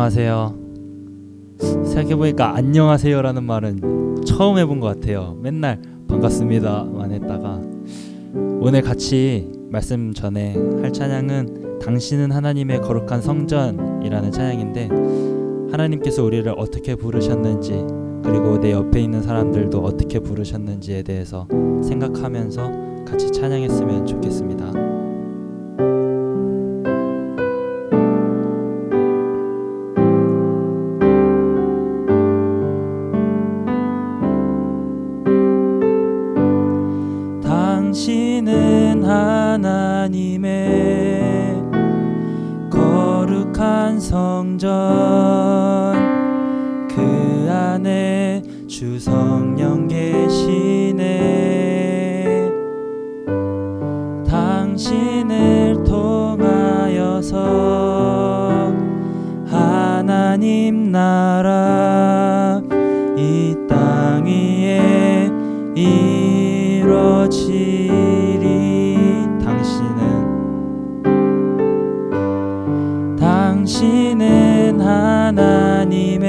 안녕하세요. 생각해보니까 안녕하세요라는 말은 처음 해본 것 같아요. 맨날 반갑습니다만 했다가 오늘 같이 말씀 전에 할 찬양은 당신은 하나님의 거룩한 성전이라는 찬양인데, 하나님께서 우리를 어떻게 부르셨는지 그리고 내 옆에 있는 사람들도 어떻게 부르셨는지에 대해서 생각하면서 같이 찬양했으면 좋겠습니다. 당신은 하나님의 거룩한 성전, 그 안에 주 성령 계시네. 당신을 통하여서 하나님 나라 이 땅 위에 이루어지리. 당신은 하나님의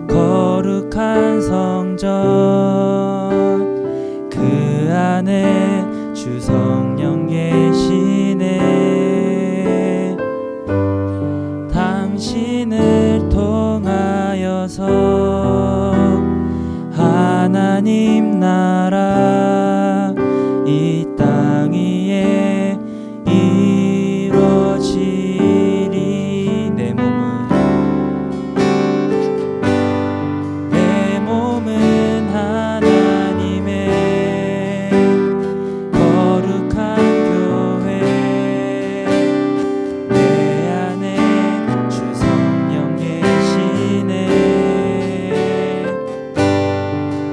거룩한 성전, 그 안에 주 성령 계시네. 당신을 통하여서 하나님 나라 이 땅 위에 이루어지리. 내 몸은 하나님의 거룩한 교회, 내 안에 주 성령 계시네.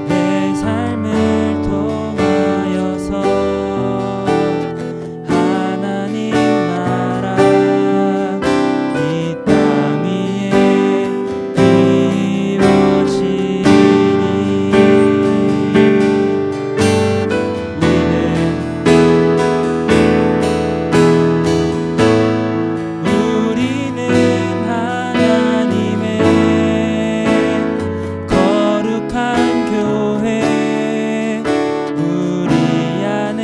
내 삶을 통하여서 하나님 나라 이 땅 위에 이루어지리. 우리는 하나님의 거룩한 교회, 우리 안에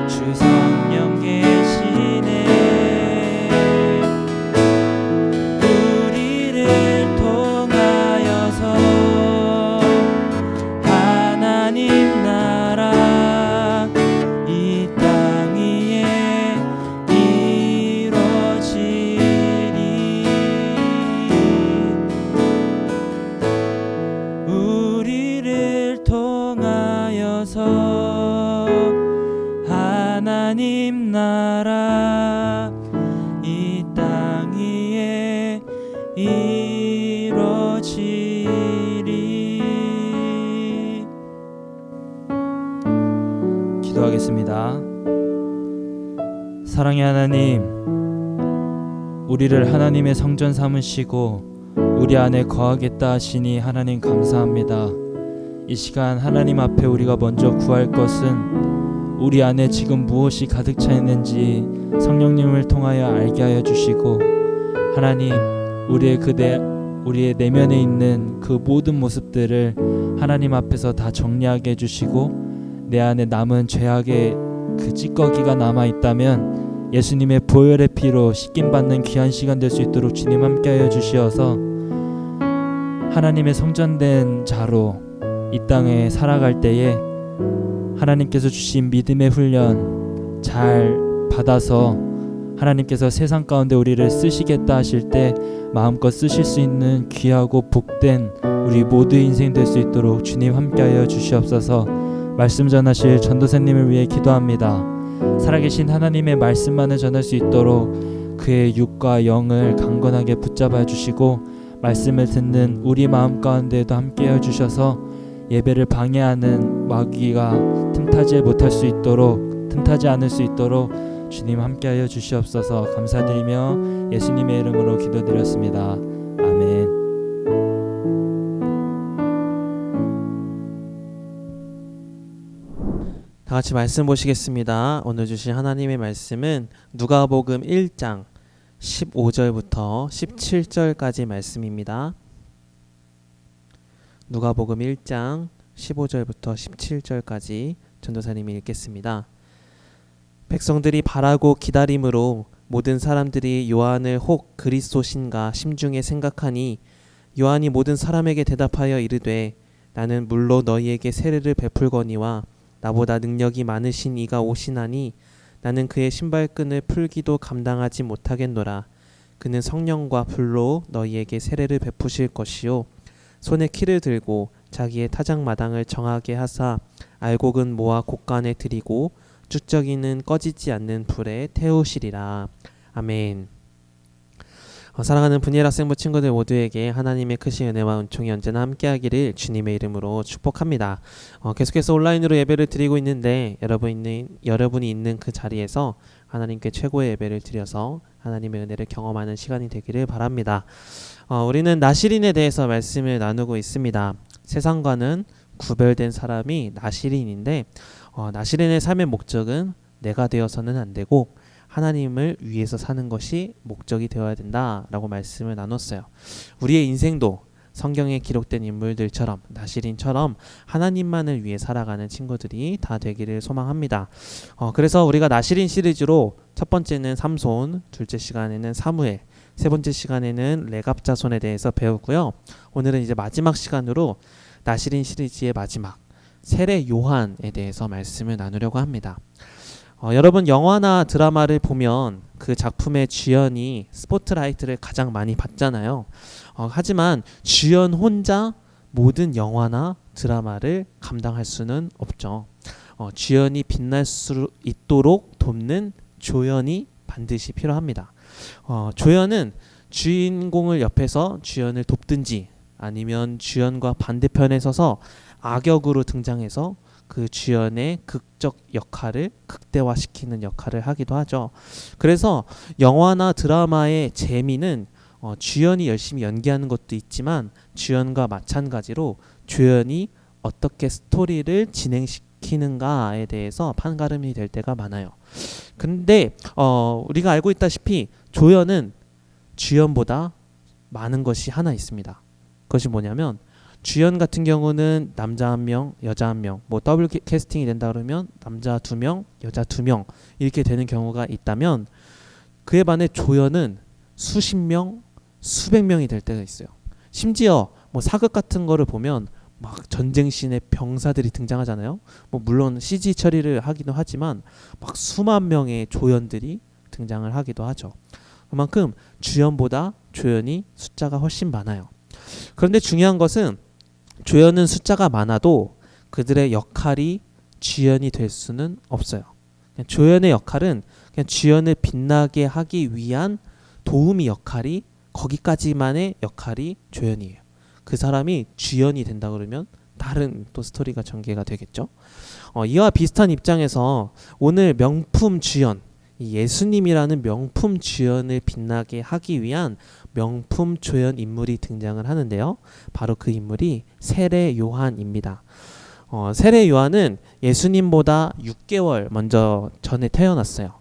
주 성령 계시네. 우리를 통하여서 하나님 나라 이 땅 위에 이루어지리. 우리를 통하여서 하나님 나라 이 땅 위에 이루어지리. 기도하겠습니다. 사랑의 하나님, 우리를 하나님의 성전 삼으시고 우리 안에 거하겠다 하시니 하나님 감사합니다. 이 시간 하나님 앞에 우리가 먼저 구할 것은 우리 안에 지금 무엇이 가득 차 있는지 성령님을 통하여 알게 하여 주시고, 하나님 우리의 내면에 있는 그 모든 모습들을 하나님 앞에서 다 정리하게 해주시고, 내 안에 남은 죄악의 그 찌꺼기가 남아 있다면 예수님의 보혈의 피로 씻김받는 귀한 시간 될 수 있도록 주님 함께하여 주시어서 하나님의 성전된 자로 이 땅에 살아갈 때에 하나님께서 주신 믿음의 훈련 잘 받아서 하나님께서 세상 가운데 우리를 쓰시겠다 하실 때 마음껏 쓰실 수 있는 귀하고 복된 우리 모두의 인생 될 수 있도록 주님 함께하여 주시옵소서. 말씀 전하실 전도사님을 위해 기도합니다. 살아계신 하나님의 말씀만을 전할 수 있도록 그의 육과 영을 강건하게 붙잡아 주시고, 말씀을 듣는 우리 마음 가운데에도 함께해 주셔서 예배를 방해하는 마귀가 틈타지 않을 수 있도록 주님 함께하여 주시옵소서. 감사드리며 예수님의 이름으로 기도드렸습니다. 아멘. 다 같이 말씀 보시겠습니다. 오늘 주신 하나님의 말씀은 누가복음 1장 15절부터 17절까지 말씀입니다. 누가복음 1장 15절부터 17절까지 전도사님이 읽겠습니다. 백성들이 바라고 기다림으로 모든 사람들이 요한을 혹 그리스도신가 심중에 생각하니 요한이 모든 사람에게 대답하여 이르되 나는 물로 너희에게 세례를 베풀거니와 나보다 능력이 많으신 이가 오시나니 나는 그의 신발끈을 풀기도 감당하지 못하겠노라. 그는 성령과 불로 너희에게 세례를 베푸실 것이요 손에 키를 들고 자기의 타작마당을 정하게 하사 알곡은 모아 곳간에 들이고 쭉저기는 꺼지지 않는 불에 태우시리라. 아멘. 사랑하는 분이엘 학생부 친구들 모두에게 하나님의 크신 은혜와 은총이 언제나 함께하기를 주님의 이름으로 축복합니다. 계속해서 온라인으로 예배를 드리고 있는데 여러분이 있는 그 자리에서 하나님께 최고의 예배를 드려서 하나님의 은혜를 경험하는 시간이 되기를 바랍니다. 우리는 나시린에 대해서 말씀을 나누고 있습니다. 세상과는 구별된 사람이 나시린인데 나시린의 삶의 목적은 내가 되어서는 안 되고 하나님을 위해서 사는 것이 목적이 되어야 된다라고 말씀을 나눴어요. 우리의 인생도 성경에 기록된 인물들처럼 나시린처럼 하나님만을 위해 살아가는 친구들이 다 되기를 소망합니다. 그래서 우리가 나시린 시리즈로 첫 번째는 삼손, 둘째 시간에는 사무엘, 세 번째 시간에는 레갑 자손에 대해서 배우고요. 오늘은 이제 마지막 시간으로 나시린 시리즈의 마지막 세례 요한에 대해서 말씀을 나누려고 합니다. 여러분 영화나 드라마를 보면 그 작품의 주연이 스포트라이트를 가장 많이 받잖아요. 하지만 주연 혼자 모든 영화나 드라마를 감당할 수는 없죠. 주연이 빛날 수 있도록 돕는 조연이 반드시 필요합니다. 조연은 주인공을 옆에서 주연을 돕든지 아니면 주연과 반대편에 서서 악역으로 등장해서 그 주연의 극적 역할을 극대화시키는 역할을 하기도 하죠. 그래서 영화나 드라마의 재미는 주연이 열심히 연기하는 것도 있지만 주연과 마찬가지로 조연이 어떻게 스토리를 진행시키는가에 대해서 판가름이 될 때가 많아요. 근데 우리가 알고 있다시피 조연은 주연보다 많은 것이 하나 있습니다. 그것이 뭐냐면 주연 같은 경우는 남자 1명, 여자 1명, 뭐 더블 캐스팅이 된다 그러면 남자 2명, 여자 2명 이렇게 되는 경우가 있다면 그에 반해 조연은 수십 명, 수백 명이 될 때가 있어요. 심지어 뭐 사극 같은 거를 보면 막 전쟁신의 병사들이 등장하잖아요. 뭐 물론 CG 처리를 하기도 하지만 막 수만 명의 조연들이 등장을 하기도 하죠. 그만큼 주연보다 조연이 숫자가 훨씬 많아요. 그런데 중요한 것은 조연은 숫자가 많아도 그들의 역할이 주연이 될 수는 없어요. 조연의 역할은 그냥 주연을 빛나게 하기 위한 도우미 역할이 거기까지만의 역할이 조연이에요. 그 사람이 주연이 된다 그러면 다른 또 스토리가 전개가 되겠죠. 이와 비슷한 입장에서 오늘 명품 주연, 예수님이라는 명품 주연을 빛나게 하기 위한 명품 조연 인물이 등장을 하는데요. 바로 그 인물이 세례 요한입니다. 세례 요한은 예수님보다 6개월 먼저 전에 태어났어요.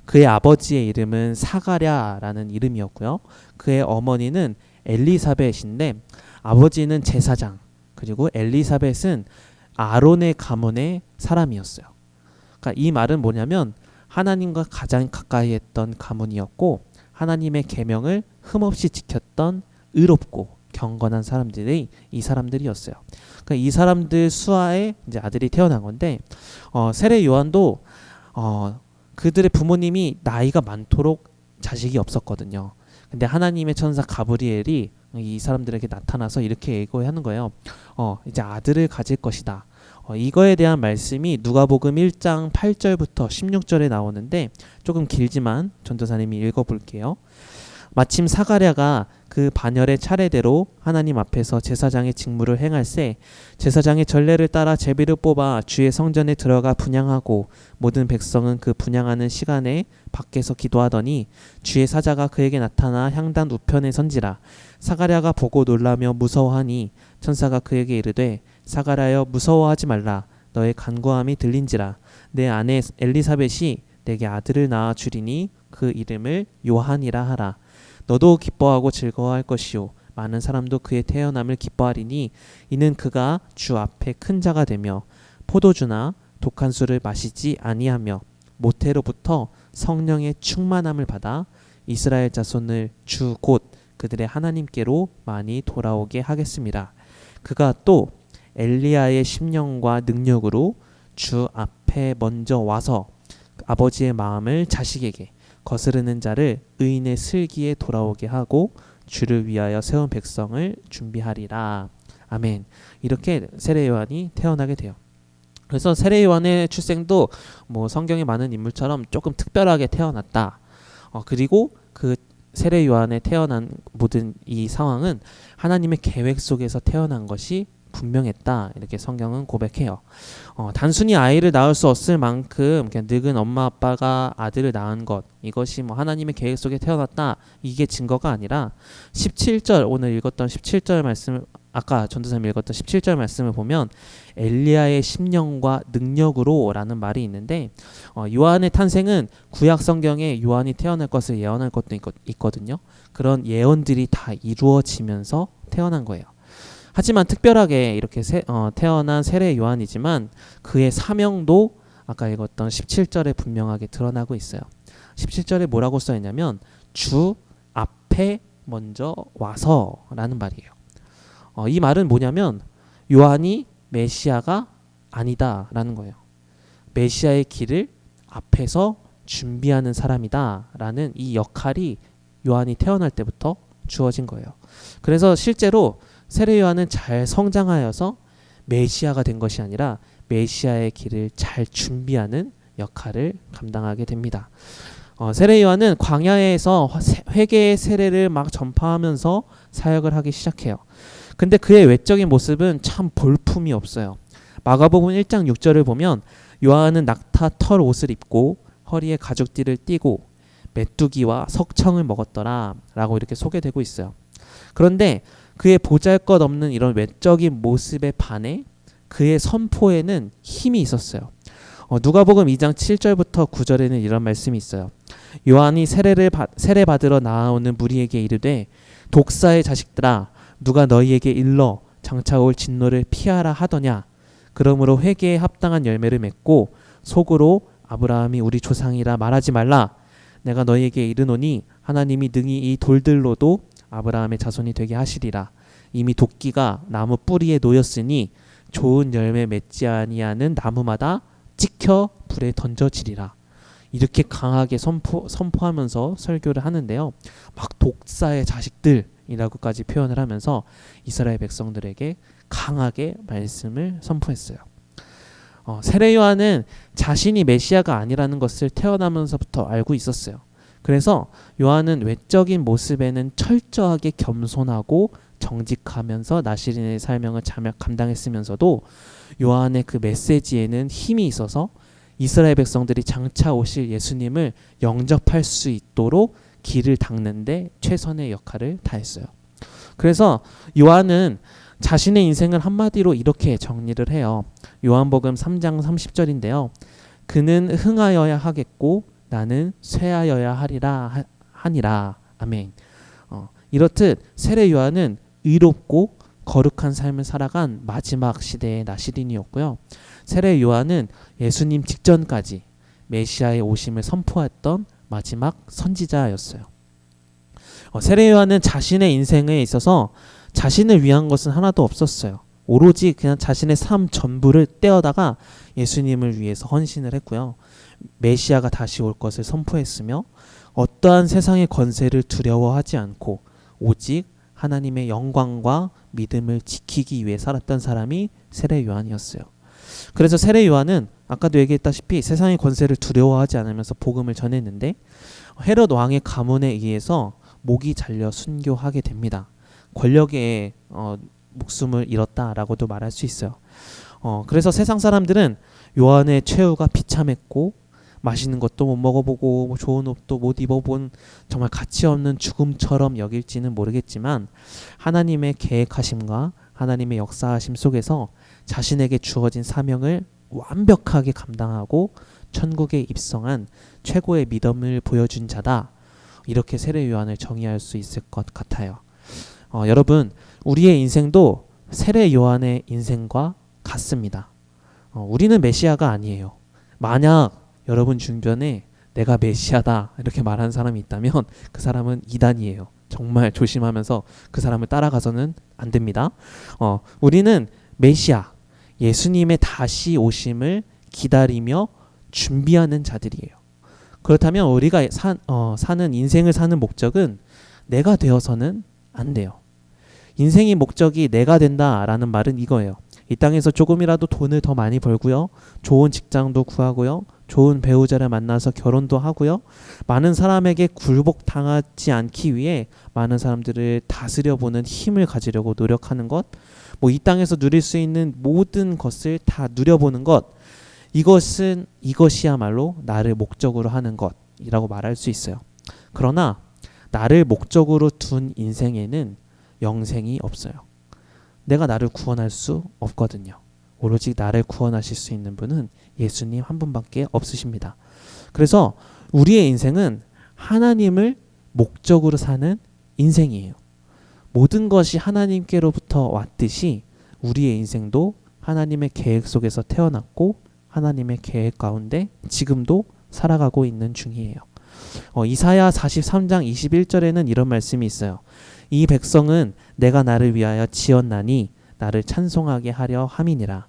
그의 아버지의 이름은 사가랴라는 이름이었고요. 그의 어머니는 엘리사벳인데 아버지는 제사장, 그리고 엘리사벳은 아론의 가문의 사람이었어요. 그러니까 이 말은 뭐냐면 하나님과 가장 가까이 했던 가문이었고 하나님의 계명을 흠없이 지켰던 의롭고 경건한 사람들이 이 사람들이었어요. 그러니까 이 사람들 수하에 이제 아들이 태어난 건데 세례 요한도 그들의 부모님이 나이가 많도록 자식이 없었거든요. 근데 하나님의 천사 가브리엘이 이 사람들에게 나타나서 이렇게 예고하는 거예요. 이제 아들을 가질 것이다. 이거에 대한 말씀이 누가복음 1장 8절부터 16절에 나오는데 조금 길지만 전도사님이 읽어볼게요. 마침 사가랴가 그 반열의 차례대로 하나님 앞에서 제사장의 직무를 행할세 제사장의 전례를 따라 제비를 뽑아 주의 성전에 들어가 분향하고 모든 백성은 그 분향하는 시간에 밖에서 기도하더니 주의 사자가 그에게 나타나 향단 우편에 선지라 사가랴가 보고 놀라며 무서워하니 천사가 그에게 이르되 사가랴여 무서워하지 말라 너의 간구함이 들린지라 내 아내 엘리사벳이 내게 아들을 낳아 주리니 그 이름을 요한이라 하라. 너도 기뻐하고 즐거워할 것이요 많은 사람도 그의 태어남을 기뻐하리니 이는 그가 주 앞에 큰 자가 되며 포도주나 독한 술을 마시지 아니하며 모태로부터 성령의 충만함을 받아 이스라엘 자손을 주 곧 그들의 하나님께로 많이 돌아오게 하겠습니다. 그가 또 엘리야의 심령과 능력으로 주 앞에 먼저 와서 아버지의 마음을 자식에게 거스르는 자를 의인의 슬기에 돌아오게 하고 주를 위하여 세운 백성을 준비하리라. 아멘. 이렇게 세례 요한이 태어나게 돼요. 그래서 세례 요한의 출생도 뭐 성경에 많은 인물처럼 조금 특별하게 태어났다. 그리고 그 세례 요한에 태어난 모든 이 상황은 하나님의 계획 속에서 태어난 것이 분명했다. 이렇게 성경은 고백해요. 단순히 아이를 낳을 수 없을 만큼 그냥 늙은 엄마 아빠가 아들을 낳은 것, 이것이 뭐 하나님의 계획 속에 태어났다, 이게 증거가 아니라 17절, 오늘 읽었던 17절 말씀을, 아까 전도사님 읽었던 17절 말씀을 보면 엘리야의 심령과 능력으로 라는 말이 있는데, 요한의 탄생은 구약 성경에 요한이 태어날 것을 예언할 것도 있거든요. 그런 예언들이 다 이루어지면서 태어난 거예요. 하지만 특별하게 이렇게 태어난 세례 요한이지만 그의 사명도 아까 읽었던 17절에 분명하게 드러나고 있어요. 17절에 뭐라고 써있냐면 주 앞에 먼저 와서 라는 말이에요. 이 말은 뭐냐면 요한이 메시아가 아니다 라는 거예요. 메시아의 길을 앞에서 준비하는 사람이다 라는 이 역할이 요한이 태어날 때부터 주어진 거예요. 그래서 실제로 세례 요한은 잘 성장하여서 메시아가 된 것이 아니라 메시아의 길을 잘 준비하는 역할을 감당하게 됩니다. 세례 요한은 광야에서 회개의 세례를 막 전파하면서 사역을 하기 시작해요. 근데 그의 외적인 모습은 참 볼품이 없어요. 마가복음 1장 6절을 보면 요한은 낙타 털 옷을 입고 허리에 가죽띠를 띠고 메뚜기와 석청을 먹었더라 라고 이렇게 소개되고 있어요. 그런데 그의 보잘것없는 이런 외적인 모습에 반해 그의 선포에는 힘이 있었어요. 누가복음 2장 7절부터 9절에는 이런 말씀이 있어요. 요한이 세례 받으러 나아오는 무리에게 이르되 독사의 자식들아 누가 너희에게 일러 장차 올 진노를 피하라 하더냐. 그러므로 회개에 합당한 열매를 맺고 속으로 아브라함이 우리 조상이라 말하지 말라. 내가 너희에게 이르노니 하나님이 능히 이 돌들로도 아브라함의 자손이 되게 하시리라. 이미 도끼가 나무 뿌리에 놓였으니 좋은 열매 맺지 아니하는 나무마다 찍혀 불에 던져지리라. 이렇게 강하게 선포하면서 설교를 하는데요. 막 독사의 자식들이라고까지 표현을 하면서 이스라엘 백성들에게 강하게 말씀을 선포했어요. 세례 요한은 자신이 메시아가 아니라는 것을 태어나면서부터 알고 있었어요. 그래서 요한은 외적인 모습에는 철저하게 겸손하고 정직하면서 나시린의 사명을 감당했으면서도 요한의 그 메시지에는 힘이 있어서 이스라엘 백성들이 장차 오실 예수님을 영접할 수 있도록 길을 닦는데 최선의 역할을 다했어요. 그래서 요한은 자신의 인생을 한마디로 이렇게 정리를 해요. 요한복음 3장 30절인데요. 그는 흥하여야 하겠고 나는 쇠하여야 하니라. 아멘. 이렇듯 세례 요한은 의롭고 거룩한 삶을 살아간 마지막 시대의 나시린이었고요. 세례 요한은 예수님 직전까지 메시아의 오심을 선포했던 마지막 선지자였어요. 세례 요한은 자신의 인생에 있어서 자신을 위한 것은 하나도 없었어요. 오로지 그냥 자신의 삶 전부를 떼어다가 예수님을 위해서 헌신을 했고요. 메시아가 다시 올 것을 선포했으며 어떠한 세상의 권세를 두려워하지 않고 오직 하나님의 영광과 믿음을 지키기 위해 살았던 사람이 세례 요한이었어요. 그래서 세례 요한은 아까도 얘기했다시피 세상의 권세를 두려워하지 않으면서 복음을 전했는데 헤롯 왕의 가문에 의해서 목이 잘려 순교하게 됩니다. 권력에 목숨을 잃었다라고도 말할 수 있어요. 그래서 세상 사람들은 요한의 최후가 비참했고 맛있는 것도 못 먹어보고 뭐 좋은 옷도 못 입어본 정말 가치 없는 죽음처럼 여길지는 모르겠지만 하나님의 계획하심과 하나님의 역사하심 속에서 자신에게 주어진 사명을 완벽하게 감당하고 천국에 입성한 최고의 믿음을 보여준 자다. 이렇게 세례 요한을 정의할 수 있을 것 같아요. 여러분, 우리의 인생도 세례 요한의 인생과 같습니다. 우리는 메시아가 아니에요. 만약 여러분 주변에 내가 메시아다 이렇게 말하는 사람이 있다면 그 사람은 이단이에요. 정말 조심하면서 그 사람을 따라가서는 안 됩니다. 우리는 메시아, 예수님의 다시 오심을 기다리며 준비하는 자들이에요. 그렇다면 우리가 사는 인생을 사는 목적은 내가 되어서는 안 돼요. 인생의 목적이 내가 된다라는 말은 이거예요. 이 땅에서 조금이라도 돈을 더 많이 벌고요. 좋은 직장도 구하고요. 좋은 배우자를 만나서 결혼도 하고요. 많은 사람에게 굴복당하지 않기 위해 많은 사람들을 다스려보는 힘을 가지려고 노력하는 것, 이 땅에서 누릴 수 있는 모든 것을 다 누려보는 것, 이것이야말로 나를 목적으로 하는 것이라고 말할 수 있어요. 그러나 나를 목적으로 둔 인생에는 영생이 없어요. 내가 나를 구원할 수 없거든요. 오로지 나를 구원하실 수 있는 분은 예수님 한 분밖에 없으십니다. 그래서 우리의 인생은 하나님을 목적으로 사는 인생이에요. 모든 것이 하나님께로부터 왔듯이 우리의 인생도 하나님의 계획 속에서 태어났고 하나님의 계획 가운데 지금도 살아가고 있는 중이에요. 이사야 43장 21절에는 이런 말씀이 있어요. 이 백성은 내가 나를 위하여 지었나니 나를 찬송하게 하려 함이니라.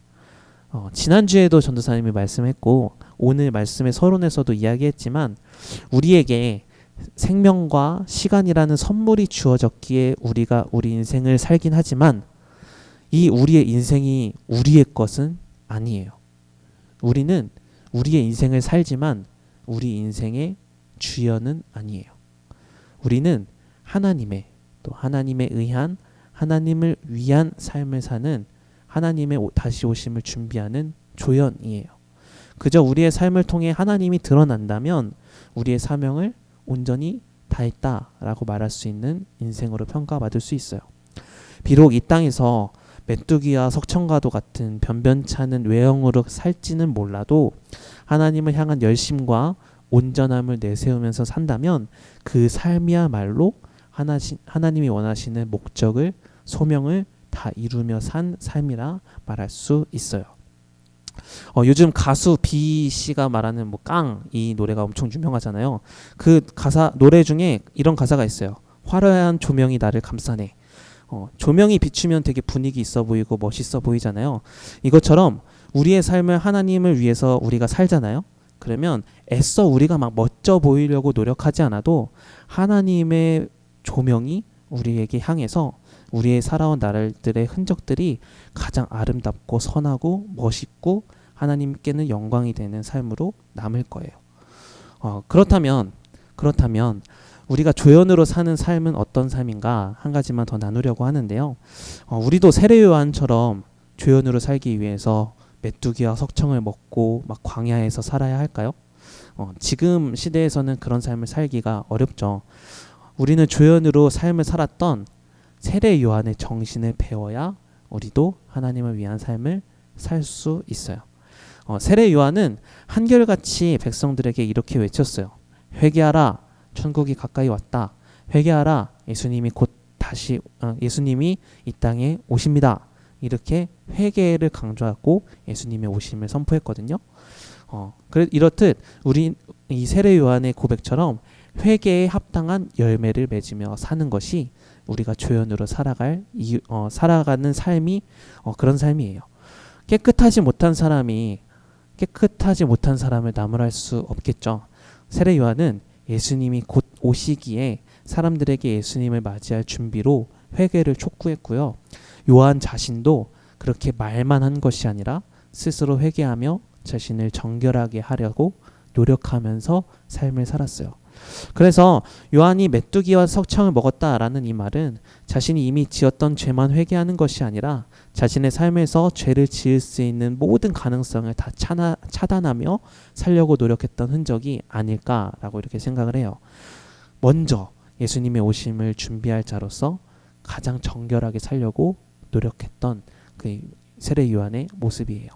지난주에도 전도사님이 말씀했고 오늘 말씀의 서론에서도 이야기했지만 우리에게 생명과 시간이라는 선물이 주어졌기에 우리가 우리 인생을 살긴 하지만 이 우리의 인생이 우리의 것은 아니에요. 우리는 우리의 인생을 살지만 우리 인생의 주연은 아니에요. 우리는 하나님의 또 하나님에 의한 하나님을 위한 삶을 사는 하나님의 다시 오심을 준비하는 조연이에요. 그저 우리의 삶을 통해 하나님이 드러난다면 우리의 사명을 온전히 다했다라고 말할 수 있는 인생으로 평가받을 수 있어요. 비록 이 땅에서 메뚜기와 석청과도 같은 변변찮은 외형으로 살지는 몰라도 하나님을 향한 열심과 온전함을 내세우면서 산다면 그 삶이야말로 하나님이 원하시는 목적을 소명을 다 이루며 산 삶이라 말할 수 있어요. 요즘 가수 B 씨가 말하는 깡 이 노래가 엄청 유명하잖아요. 그 가사 노래 중에 이런 가사가 있어요. 화려한 조명이 나를 감싸네. 조명이 비추면 되게 분위기 있어 보이고 멋있어 보이잖아요. 이것처럼 우리의 삶을 하나님을 위해서 우리가 살잖아요. 그러면 애써 우리가 막 멋져 보이려고 노력하지 않아도 하나님의 조명이 우리에게 향해서 우리의 살아온 날들의 흔적들이 가장 아름답고 선하고 멋있고 하나님께는 영광이 되는 삶으로 남을 거예요. 그렇다면 우리가 조연으로 사는 삶은 어떤 삶인가 한 가지만 더 나누려고 하는데요. 우리도 세례 요한처럼 조연으로 살기 위해서 메뚜기와 석청을 먹고 막 광야에서 살아야 할까요? 지금 시대에서는 그런 삶을 살기가 어렵죠. 우리는 조연으로 삶을 살았던 세례 요한의 정신을 배워야 우리도 하나님을 위한 삶을 살 수 있어요. 세례 요한은 한결같이 백성들에게 이렇게 외쳤어요. 회개하라, 천국이 가까이 왔다. 회개하라, 예수님이 이 땅에 오십니다. 이렇게 회개를 강조하고 예수님의 오심을 선포했거든요. 이렇듯 우리 이 세례 요한의 고백처럼 회개에 합당한 열매를 맺으며 사는 것이 우리가 조연으로 살아가는 삶이 그런 삶이에요. 깨끗하지 못한 사람을 나무랄 수 없겠죠. 세례 요한은 예수님이 곧 오시기에 사람들에게 예수님을 맞이할 준비로 회개를 촉구했고요. 요한 자신도 그렇게 말만 한 것이 아니라 스스로 회개하며 자신을 정결하게 하려고 노력하면서 삶을 살았어요. 그래서 요한이 메뚜기와 석청을 먹었다라는 이 말은 자신이 이미 지었던 죄만 회개하는 것이 아니라 자신의 삶에서 죄를 지을 수 있는 모든 가능성을 다 차단하며 살려고 노력했던 흔적이 아닐까라고 이렇게 생각을 해요. 먼저 예수님의 오심을 준비할 자로서 가장 정결하게 살려고 노력했던 그 세례 요한의 모습이에요.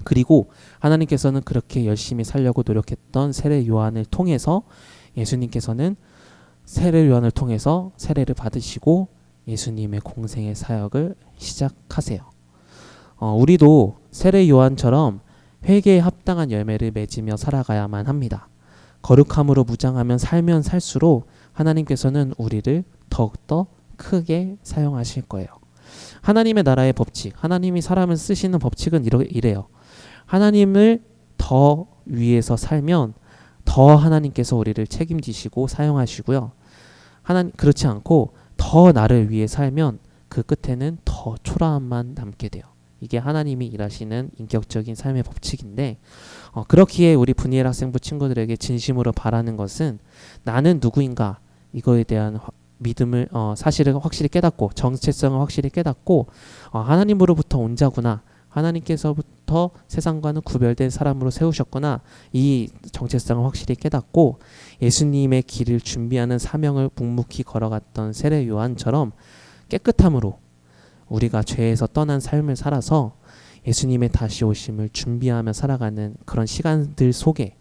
그리고 하나님께서는 그렇게 열심히 살려고 노력했던 세례 요한을 통해서 예수님께서는 세례 요한을 통해서 세례를 받으시고 예수님의 공생의 사역을 시작하세요. 우리도 세례 요한처럼 회개에 합당한 열매를 맺으며 살아가야만 합니다. 거룩함으로 무장하면 살면 살수록 하나님께서는 우리를 더욱더 크게 사용하실 거예요. 하나님의 나라의 법칙, 하나님이 사람을 쓰시는 법칙은 이래요. 하나님을 더 위에서 살면 더 하나님께서 우리를 책임지시고 사용하시고요. 그렇지 않고 더 나를 위해 살면 그 끝에는 더 초라함만 남게 돼요. 이게 하나님이 일하시는 인격적인 삶의 법칙인데, 그렇기에 우리 분이엘 학생부 친구들에게 진심으로 바라는 것은 나는 누구인가 이거에 대한 믿음을 사실을 확실히 깨닫고 정체성을 확실히 깨닫고 하나님으로부터 온 자구나, 하나님께서부터 세상과는 구별된 사람으로 세우셨구나, 이 정체성을 확실히 깨닫고 예수님의 길을 준비하는 사명을 묵묵히 걸어갔던 세례 요한처럼 깨끗함으로 우리가 죄에서 떠난 삶을 살아서 예수님의 다시 오심을 준비하며 살아가는 그런 시간들 속에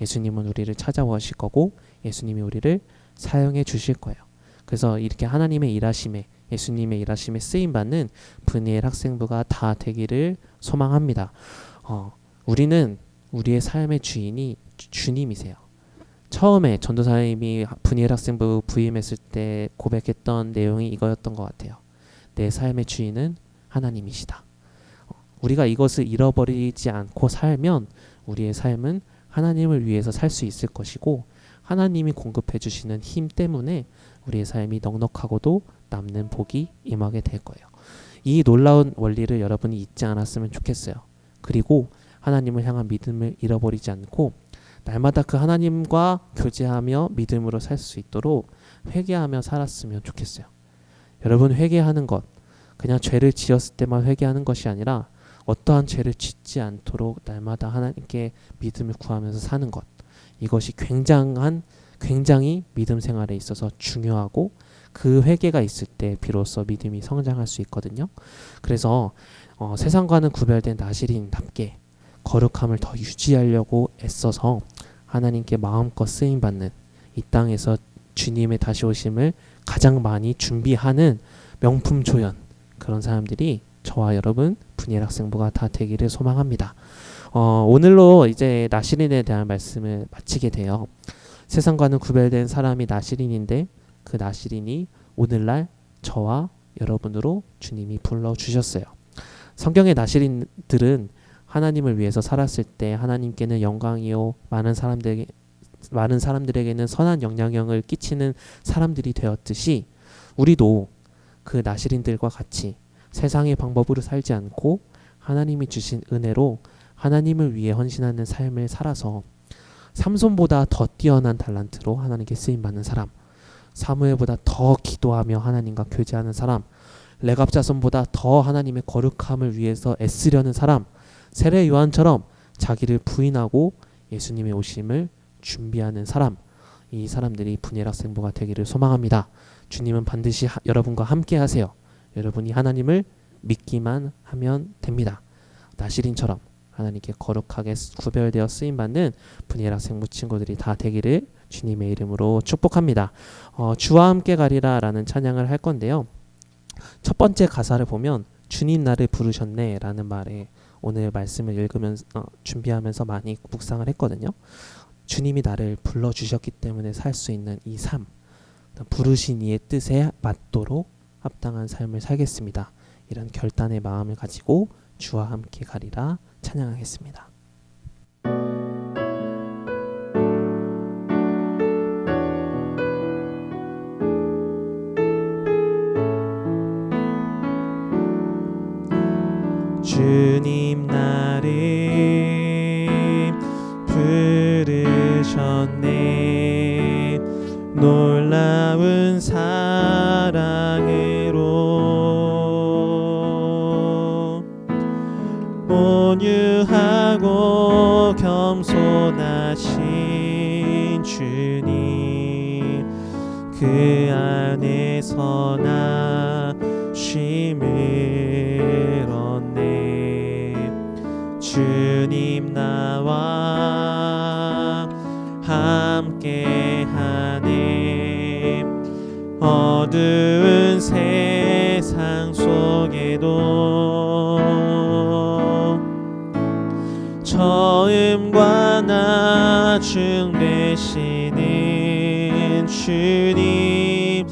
예수님은 우리를 찾아오실 거고 예수님이 우리를 사용해 주실 거예요. 그래서 이렇게 하나님의 일하심에, 예수님의 일하심에 쓰임받는 분이엘 학생부가 다 되기를 소망합니다. 우리는 우리의 삶의 주인이 주님이세요. 처음에 전도사님이 분이엘 학생부 부임했을 때 고백했던 내용이 이거였던 것 같아요. 내 삶의 주인은 하나님이시다. 우리가 이것을 잃어버리지 않고 살면 우리의 삶은 하나님을 위해서 살 수 있을 것이고, 하나님이 공급해 주시는 힘 때문에 우리의 삶이 넉넉하고도 남는 복이 임하게 될 거예요. 이 놀라운 원리를 여러분이 잊지 않았으면 좋겠어요. 그리고 하나님을 향한 믿음을 잃어버리지 않고 날마다 그 하나님과 교제하며 믿음으로 살 수 있도록 회개하며 살았으면 좋겠어요. 여러분, 회개하는 것, 그냥 죄를 지었을 때만 회개하는 것이 아니라 어떠한 죄를 짓지 않도록 날마다 하나님께 믿음을 구하면서 사는 것, 이것이 굉장히 믿음 생활에 있어서 중요하고, 그 회개가 있을 때 비로소 믿음이 성장할 수 있거든요. 그래서 세상과는 구별된 나시린답게 거룩함을 더 유지하려고 애써서 하나님께 마음껏 쓰임받는, 이 땅에서 주님의 다시 오심을 가장 많이 준비하는 명품 조연, 그런 사람들이 저와 여러분 분이엘 학생부가 다 되기를 소망합니다. 오늘로 이제 나시린에 대한 말씀을 마치게 돼요. 세상과는 구별된 사람이 나시린인데 그 나시린이 오늘날 저와 여러분으로 주님이 불러주셨어요. 성경의 나시린들은 하나님을 위해서 살았을 때 하나님께는 영광이요 많은 사람들에게는 선한 영향력을 끼치는 사람들이 되었듯이, 우리도 그 나시린들과 같이 세상의 방법으로 살지 않고 하나님이 주신 은혜로 하나님을 위해 헌신하는 삶을 살아서 삼손보다 더 뛰어난 달란트로 하나님께 쓰임받는 사람, 사무엘보다 더 기도하며 하나님과 교제하는 사람, 레갑자손보다 더 하나님의 거룩함을 위해서 애쓰려는 사람, 세례 요한처럼 자기를 부인하고 예수님의 오심을 준비하는 사람, 이 사람들이 분이엘 학생부가 되기를 소망합니다. 주님은 반드시 여러분과 함께 하세요. 여러분이 하나님을 믿기만 하면 됩니다. 나시린처럼 하나님께 거룩하게 구별되어 쓰임받는 분이엘 학생부 친구들이 다 되기를 주님의 이름으로 축복합니다. 주와 함께 가리라 라는 찬양을 할 건데요. 첫 번째 가사를 보면 주님 나를 부르셨네 라는 말에 오늘 말씀을 읽으면서 준비하면서 많이 묵상을 했거든요. 주님이 나를 불러주셨기 때문에 살 수 있는 이 삶, 부르신 이의 뜻에 맞도록 합당한 삶을 살겠습니다. 이런 결단의 마음을 가지고 주와 함께 가리라 찬양하겠습니다. 주님 나를 부르셨네, 놀라운 사랑으로 온유하고 겸손하신 주님, 그 안에서 나 쉼을 얻네. 주 세상 속에도 처음과 나중 되시는 주님,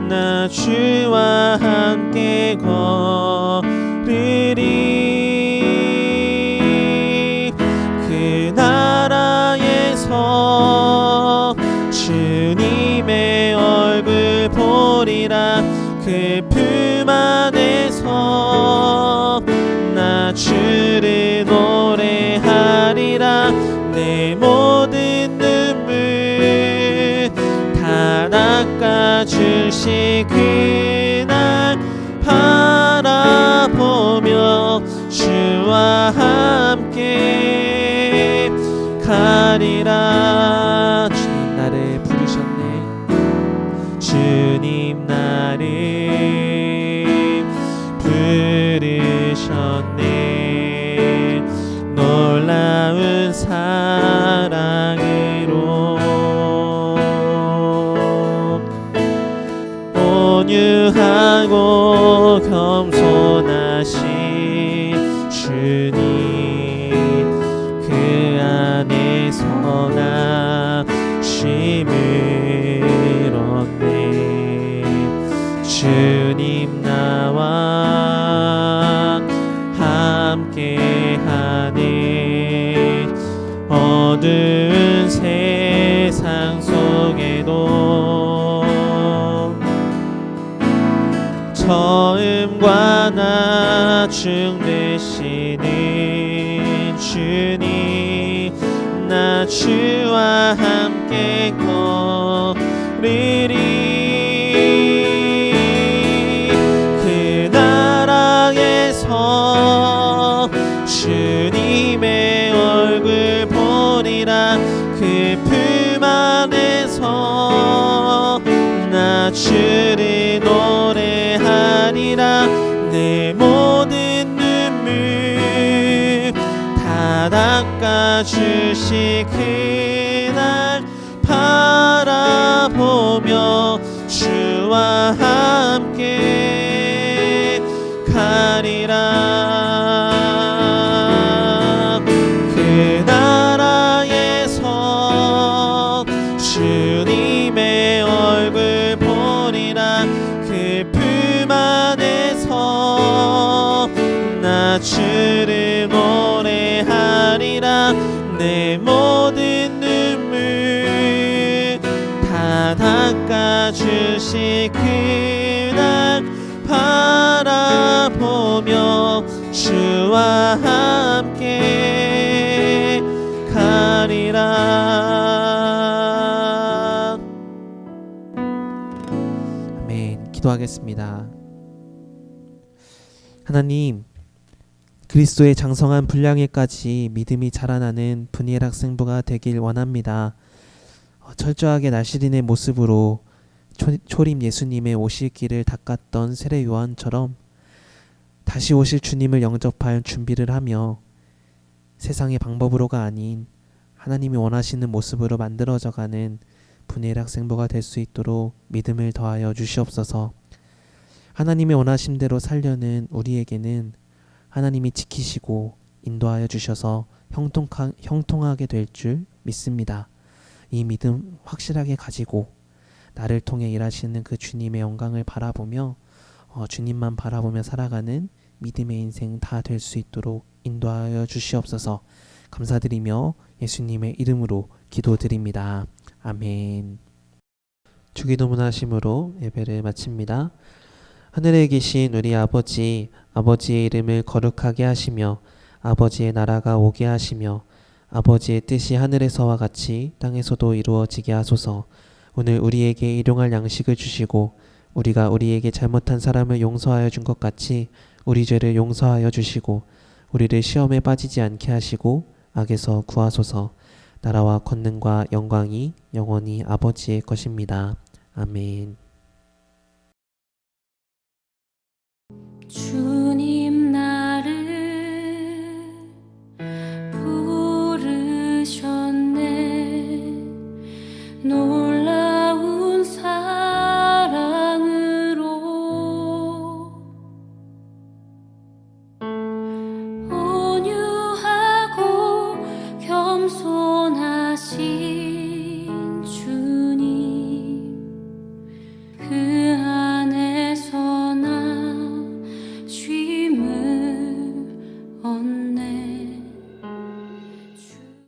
나 주와 함께 걸으리. 그 나라에서 주님의 얼굴 보리라. 그 품 안에서 나 주를 노래하리라. 내 모든 눈물 다 닦아주시 그날 바라보며 주와 함께 가리라. 주님 나를 부르셨네. 주님 나를 부르셨네. 놀라운 사랑으로 온유하고 겸손하신 주님, 그 안에서 나 쉼을 얻네. 주님 나와 함께하네. 어두운 세상 속에도 처음과 나중 되시는 주님, 나 주와 함께 걸으리. 그 나라에서 주님의 얼굴 보리라. 그 품 안에서 나 주를 노래하리라. 내 모든 눈물 다 닦아주시 그날 바라보며 주와 함께 가리라. 그 나라에서 주님의 얼굴 보리라. 그 품 안에서 나 주를 노래하리라. 내 모든 눈물 다 닦아주시 그날 바라보며 주와 함께 가리라. 아멘. 기도하겠습니다. 하나님, 그리스도의 장성한 분량에까지 믿음이 자라나는 분이엘 학생부가 되길 원합니다. 철저하게 날씨린의 모습으로 초림 예수님의 오실 길을 닦았던 세례 요한처럼 다시 오실 주님을 영접할 준비를 하며 세상의 방법으로가 아닌 하나님이 원하시는 모습으로 만들어져가는 분이엘 학생부가 될 수 있도록 믿음을 더하여 주시옵소서. 하나님의 원하심대로 살려는 우리에게는 하나님이 지키시고 인도하여 주셔서 형통하게 될 줄 믿습니다. 이 믿음 확실하게 가지고 나를 통해 일하시는 그 주님의 영광을 바라보며 주님만 바라보며 살아가는 믿음의 인생 다 될 수 있도록 인도하여 주시옵소서. 감사드리며 예수님의 이름으로 기도드립니다. 아멘. 주기도문 하심으로 예배를 마칩니다. 하늘에 계신 우리 아버지, 아버지의 이름을 거룩하게 하시며 아버지의 나라가 오게 하시며 아버지의 뜻이 하늘에서와 같이 땅에서도 이루어지게 하소서. 오늘 우리에게 일용할 양식을 주시고 우리가 우리에게 잘못한 사람을 용서하여 준 것 같이 우리 죄를 용서하여 주시고 우리를 시험에 빠지지 않게 하시고 악에서 구하소서. 나라와 권능과 영광이 영원히 아버지의 것입니다. 아멘. 주